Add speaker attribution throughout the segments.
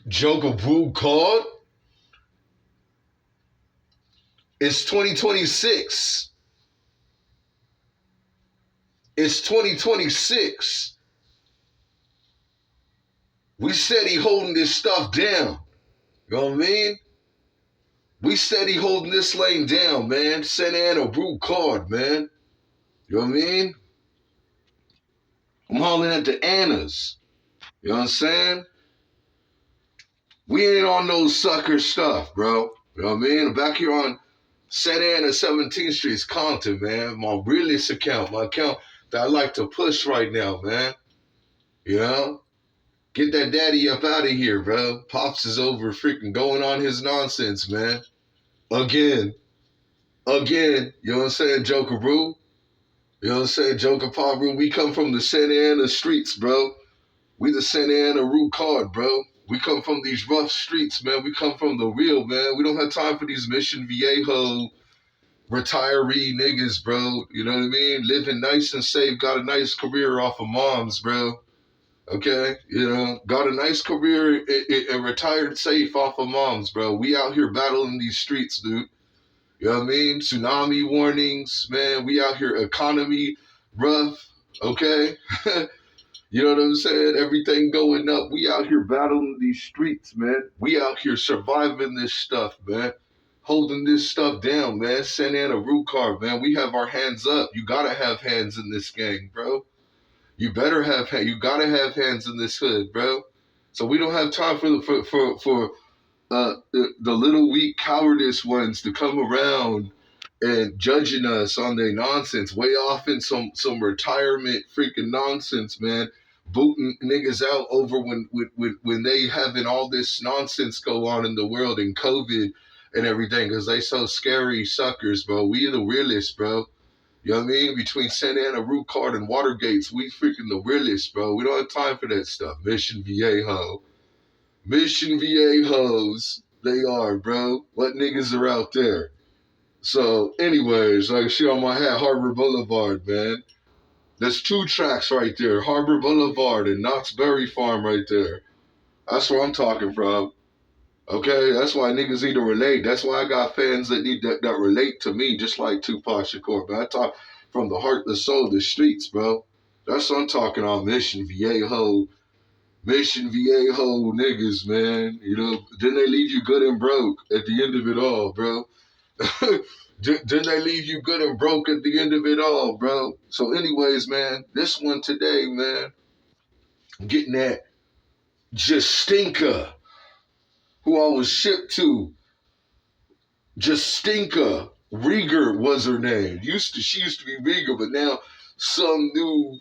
Speaker 1: Joker Brew card. It's 2026. It's 2026. We steady holding this stuff down. You know what I mean? We steady holding this lane down, man. Santa Ana Brew card, man. You know what I mean? I'm hollering at the Annas. You know what I'm saying? We ain't on no sucker stuff, bro. You know what I mean? Back here on Santa Ana 17th Street's Compton, man. My realist account, my account that I like to push right now, man. You know? Get that daddy up out of here, bro. Pops is over freaking going on his nonsense, man. Again. You know what I'm saying, Joker Brew? You know what I'm saying, Joker Pop Brew? We come from the Santa Ana streets, bro. We the Santa Ana root card, bro. We come from these rough streets, man. We come from the real, man. We don't have time for these Mission Viejo retiree niggas, bro. You know what I mean? Living nice and safe, got a nice career off of moms, bro. Okay? You know, got a nice career and retired safe off of moms, bro. We out here battling these streets, dude. You know what I mean? Tsunami warnings, man. We out here economy rough, okay? You know what I'm saying? Everything going up. We out here battling these streets, man. We out here surviving this stuff, man. Holding this stuff down, man. Santa Ana root card, man. We have our hands up. You gotta have hands in this gang, bro. You better have hands. You gotta have hands in this hood, bro. So we don't have time for the little weak cowardice ones to come around and judging us on their nonsense, way off in some retirement freaking nonsense, man. Booting niggas out over when they having all this nonsense go on in the world and COVID and everything, because they so scary suckers, bro. We are the realists, bro. You know what I mean? Between Santa Ana, Root Card, and Watergates, we freaking the realists, bro. We don't have time for that stuff. Mission Viejo. Mission Viejos. They are, bro. What niggas are out there? So, anyways, like shit on my hat, Harbor Boulevard, man. There's 2 tracks right there. Harbor Boulevard and Knott's Berry Farm right there. That's where I'm talking from. Okay? That's why niggas need to relate. That's why I got fans that relate to me, just like Tupac Shakur. But I talk from the heart, the soul, the streets, bro. That's what I'm talking on. Mission Viejo niggas, man. You know, then they leave you good and broke at the end of it all, bro. Then they leave you good and broke at the end of it all, bro. So anyways, man, this one today, man, I'm getting that Janika, who I was shipped to. Janika Rieger was her name. She used to be Rieger, but now some new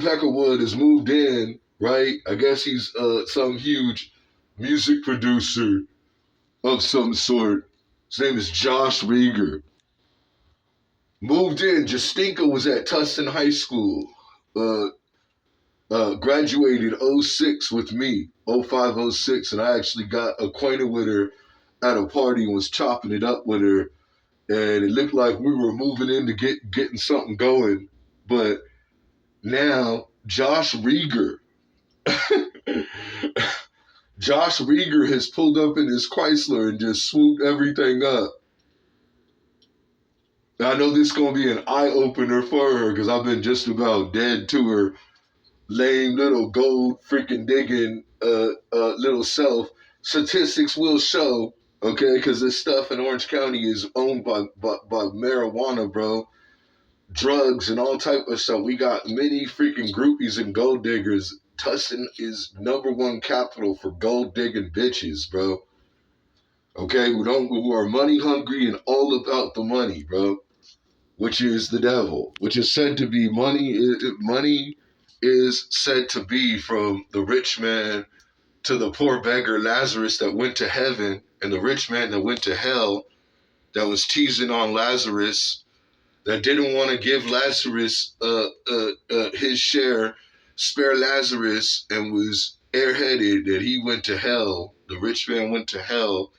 Speaker 1: Peckerwood has moved in, right? I guess he's some huge music producer of some sort. His name is Josh Rieger. Moved in. Janika was at TUSTIN High School. Graduated 06 with me, 05, 06, and I actually got acquainted with her at a party and was chopping it up with her. And it looked like we were moving in to getting something going. But now, Josh Rieger has pulled up in his Chrysler and just swooped everything up. I know this is going to be an eye-opener for her because I've been just about dead to her lame little gold freaking digging little self. Statistics will show, okay, because this stuff in Orange County is owned by marijuana, bro. Drugs and all type of stuff. We got many freaking groupies and gold diggers. Tustin is #1 capital for gold digging bitches, bro. Okay, who are money hungry and all about the money, bro. Which is the devil. Which is said to be money. Money is said to be from the rich man to the poor beggar Lazarus that went to heaven, and the rich man that went to hell, that was teasing on Lazarus, that didn't want to give Lazarus his share, spare Lazarus, and was airheaded that he went to hell. The rich man went to hell,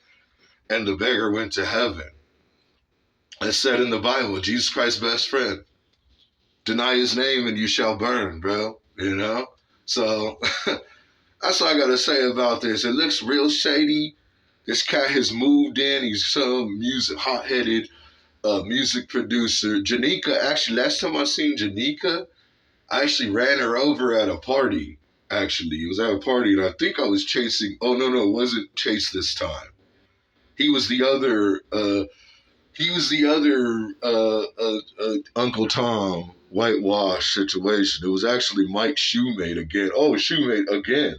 Speaker 1: and the beggar went to heaven. That's said in the Bible. Jesus Christ's best friend. Deny his name and you shall burn, bro. you know? So that's all I gotta say about this. It looks real shady. This cat has moved in. He's some hot-headed music producer. Janika, actually, last time I seen Janika, I actually ran her over at a party. Actually, it was at a party, and I think I was chasing. Oh no, it wasn't Chase this time. He was the other. He was the other Uncle Tom whitewash situation. It was actually Mike Shoemate again. Oh, Shoemate again.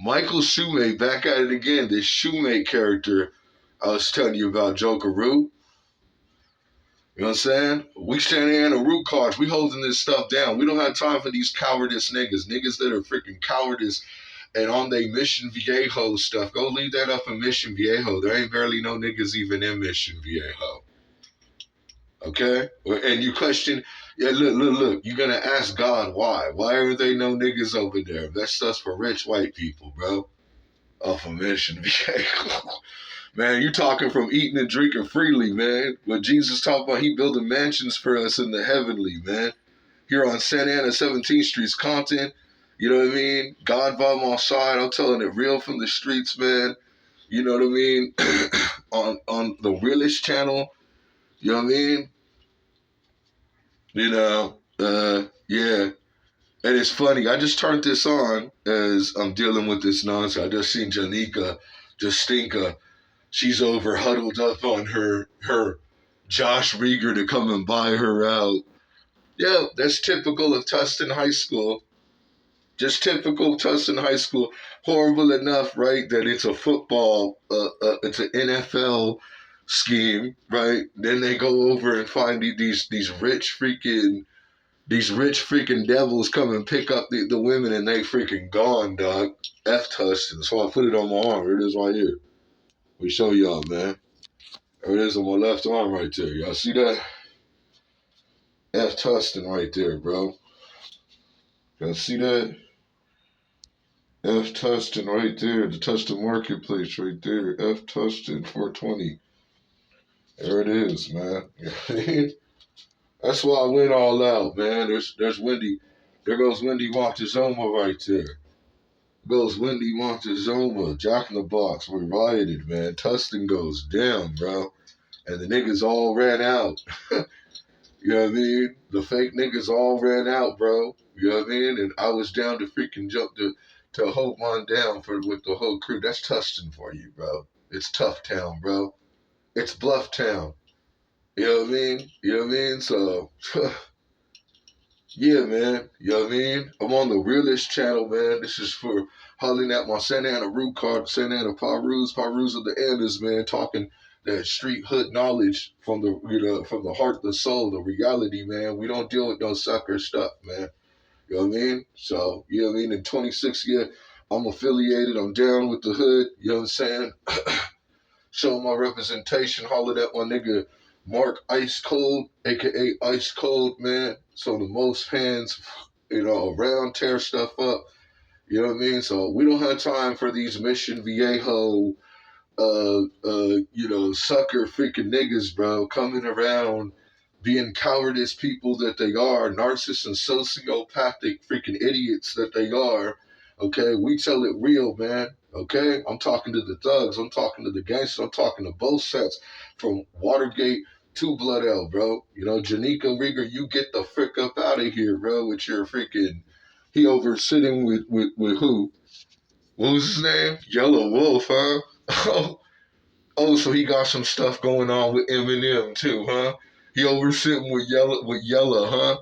Speaker 1: Michael Shoemate back at it again. This Shoemate character I was telling you about, Jokeroo. You know what I'm saying? We standing in the root cards. We holding this stuff down. We don't have time for these cowardice niggas. Niggas that are freaking cowardice and on they Mission Viejo stuff. Go leave that up in Mission Viejo. There ain't barely no niggas even in Mission Viejo. Okay? And you question, yeah, look. You're going to ask God why. Why are there no niggas over there? That's stuff for rich white people, bro. Off of Mission Viejo. Man, you talking from eating and drinking freely, man. What Jesus talked about, he building mansions for us in the heavenly, man. Here on Santa Ana 17th Street's Compton, you know what I mean? God by my side, I'm telling it real from the streets, man. You know what I mean? on the realest channel, you know what I mean? You know, yeah. And it's funny, I just turned this on as I'm dealing with this nonsense. I just seen Janika, Justinka. She's over huddled up on her Josh Rieger to come and buy her out. Yeah, that's typical of Tustin High School. Just typical of Tustin High School. Horrible enough, right, that it's a football, it's an NFL scheme, right? Then they go over and find these rich freaking devils come and pick up the women and they freaking gone, dog. F Tustin. So I put it on my arm. Here it is right here. We show y'all, man. There it is on my left arm right there. Y'all see that? F Tustin right there, bro. Y'all see that? F Tustin right there. The Tustin Marketplace right there. F Tustin 420. There it is, man. That's why I went all out, man. There's Wendy. There goes Wendy Montezuma right there. Goes Wendy Montezuma. Jack in the Box. We rioted, man. Tustin goes down, bro. And the niggas all ran out. You know what I mean? The fake niggas all ran out, bro. You know what I mean? And I was down to freaking jump to hold one down with the whole crew. That's Tustin for you, bro. It's Tough Town, bro. It's Bluff Town. You know what I mean? You know what I mean? So, yeah, man. You know what I mean? I'm on the realest channel, man. This is for hollering at my Santa Ana root card, Santa Ana Parus of the Andes, man, talking that street hood knowledge from the heart, the soul, the reality, man. We don't deal with no sucker stuff, man. You know what I mean? So, you know what I mean? In 26 years, I'm affiliated. I'm down with the hood. You know what I'm saying? Showing my representation. Hollered at my nigga Mark Ice Cold, a.k.a. Ice Cold, man. So the most fans, around, tear stuff up. You know what I mean? So we don't have time for these Mission Viejo sucker freaking niggas, bro, coming around being cowardice people that they are, narcissists and sociopathic freaking idiots that they are. Okay, we tell it real, man. Okay, I'm talking to the thugs, I'm talking to the gangsters, I'm talking to both sets from Watergate to Blood L, bro. You know, Janika Rieger, you get the frick up out of here, bro, with your freaking, he over sitting with who? What was his name? Yellow Wolf, huh? Oh, so he got some stuff going on with Eminem too, huh? He over sitting with Yella, huh?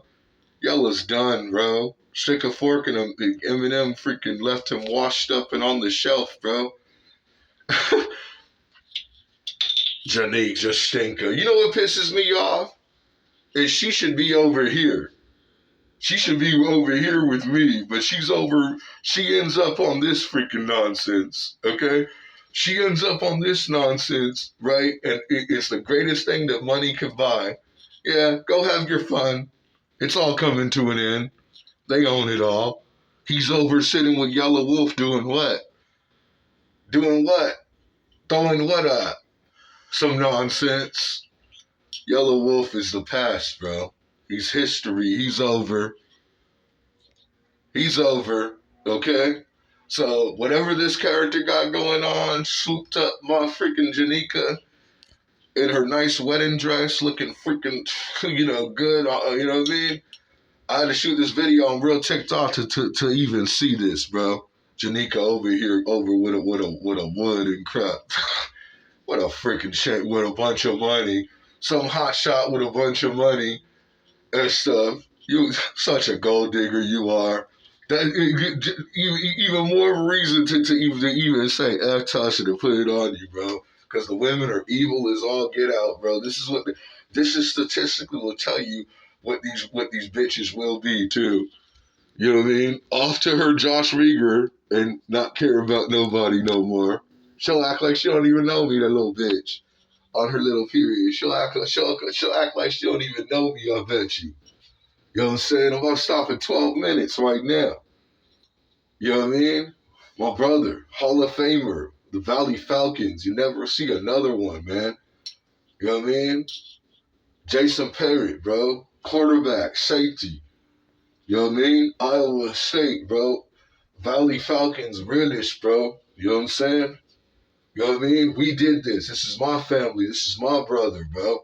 Speaker 1: Yella's done, bro. Stick a fork in him. Eminem freaking left him washed up and on the shelf, bro. Janique just stinker. You know what pisses me off? Is she should be over here. She should be over here with me, but she ends up on this freaking nonsense, okay? She ends up on this nonsense, right? And it's the greatest thing that money can buy. Yeah, go have your fun. It's all coming to an end. They own it all. He's over sitting with Yellow Wolf doing what? Doing what? Throwing what up? Some nonsense. Yellow Wolf is the past, bro. He's history. He's over. He's over, okay? So whatever this character got going on, swooped up my freaking Janika in her nice wedding dress, looking freaking, good, you know what I mean? I had to shoot this video on real TikTok to even see this, bro. Janika over here, over with a wood and crap. What a freaking shit with a bunch of money. Some hot shot with a bunch of money and stuff. You such a gold digger you are. That even more reason to even say F Tasha to put it on you, bro. Because the women are evil as all get out, bro. This is statistically will tell you what these bitches will be too. You know what I mean? Off to her Josh Rieger and not care about nobody no more. She'll act like she don't even know me, that little bitch. On her little period, she'll act like she don't even know me. I bet you. You know what I'm saying? I'm gonna stop in 12 minutes right now. You know what I mean? My brother, Hall of Famer, the Valley Falcons. You never see another one, man. You know what I mean? Jason Parrott, bro. Quarterback, safety. You know what I mean? Iowa State, bro. Valley Falcons, realist, bro. You know what I'm saying? You know what I mean? We did this. This is my family. This is my brother, bro.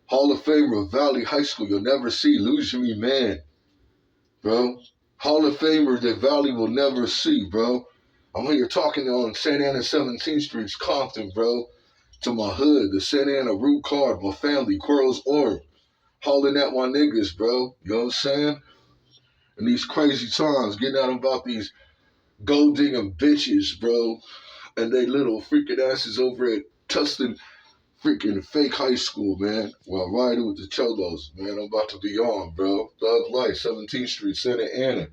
Speaker 1: Hall of Famer of Valley High School. You'll never see. Lose me, man. Bro. Hall of Famer that Valley will never see, bro. I'm here talking on Santa Ana 17th Street, Compton, bro. To my hood, the Santa Ana root card, my family, Quarles Orb. Hauling at my niggas, bro. You know what I'm saying? In these crazy times, getting out about these gold digging bitches, bro. And they little freaking asses over at TUSTIN freaking fake high school, man. While riding with the Cholos, man. I'm about to be on, bro. Thug Life, 17th Street, Santa Ana.